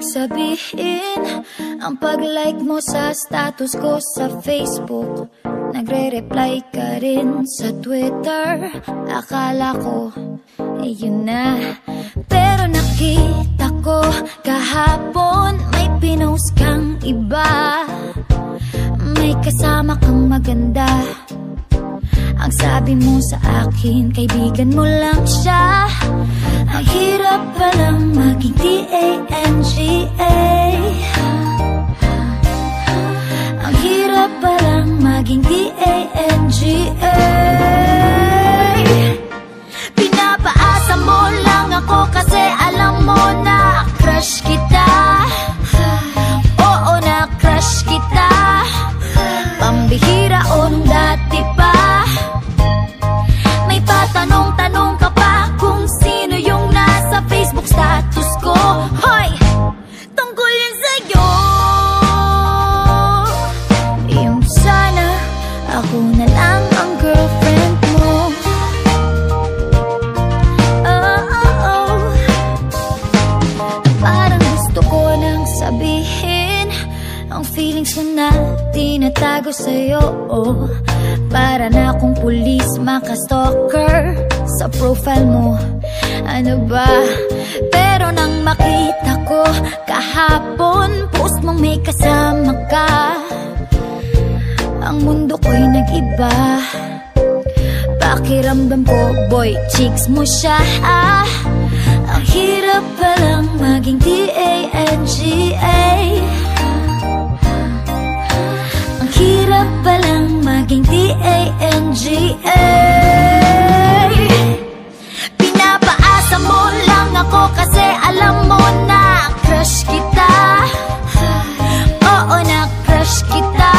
ibig sabihin ang pag-like mo sa status ko sa Facebook? Nagre-reply ka rin sa Twitter. Akala ko, yun na. Pero nakita ko kahapon may pinost kang iba. May kasama kang maganda. Ang sabi mo sa akin, kaibigan mo lang siya. Ang hirap palang maging D-A-N-G-A. Ang hirap palang maging D-A-N-G-A. Pinapaasa mo lang ako kasi alam mo na crush kita. Oo, na crush kita. Pambihira o nung dati pa. May patanong-tanong ka pa kung sino yung nasa Facebook status ko. Hoy! Tungkol yun sa'yo. Yung sana ako na lang ang girlfriend mo. Oh. Parang gusto ko nang sabihin ang feelings ko na tinatago sa'yo. Para na akong pulis, maka-stalker sa profile mo. Ano ba? Pero nang makita ko kahapon, post mong may kasama ka, ang mundo ko'y nag-iba. Pakiramdam ko, boy, chicks mo siya. Ang hirap palang maging D-A-N-G-A. Ang hirap palang maging D-A-N-G-A. Pinapaasa mo lang ako kasi alam mo na crush kita. Oo, na crush kita.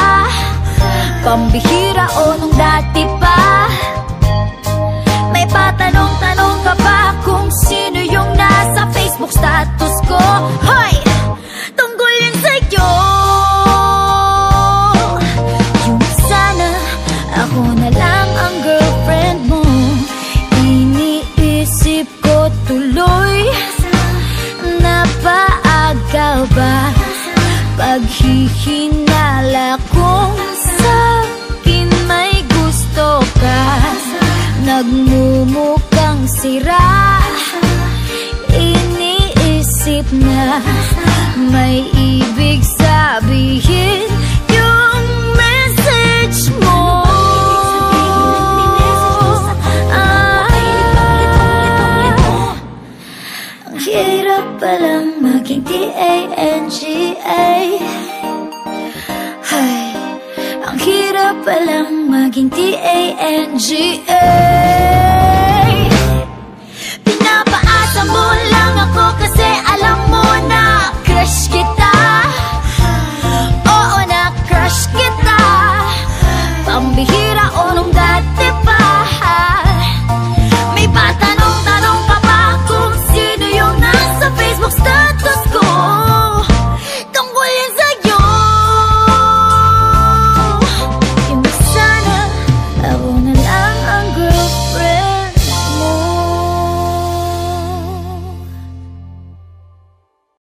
Pambihira o nung dati pa. May patanong-tanong ka pa kung sino yung nasa Facebook status ko. Hoy! Tungkol yun sa'yo. Yung sana ako na lang ang girlfriend mo. Iniisip ko tuloy, napaaga ba paghihinala kung sa'kin may gusto ka. Nagmumukhang sira, iniisip na may ibig sabihin yung message mo. Ang hirap palang maging D-A-N-G-A. Ang hirap palang maging D-A-N-G-A. Pinapaasa mo lang ako kasi alam mo na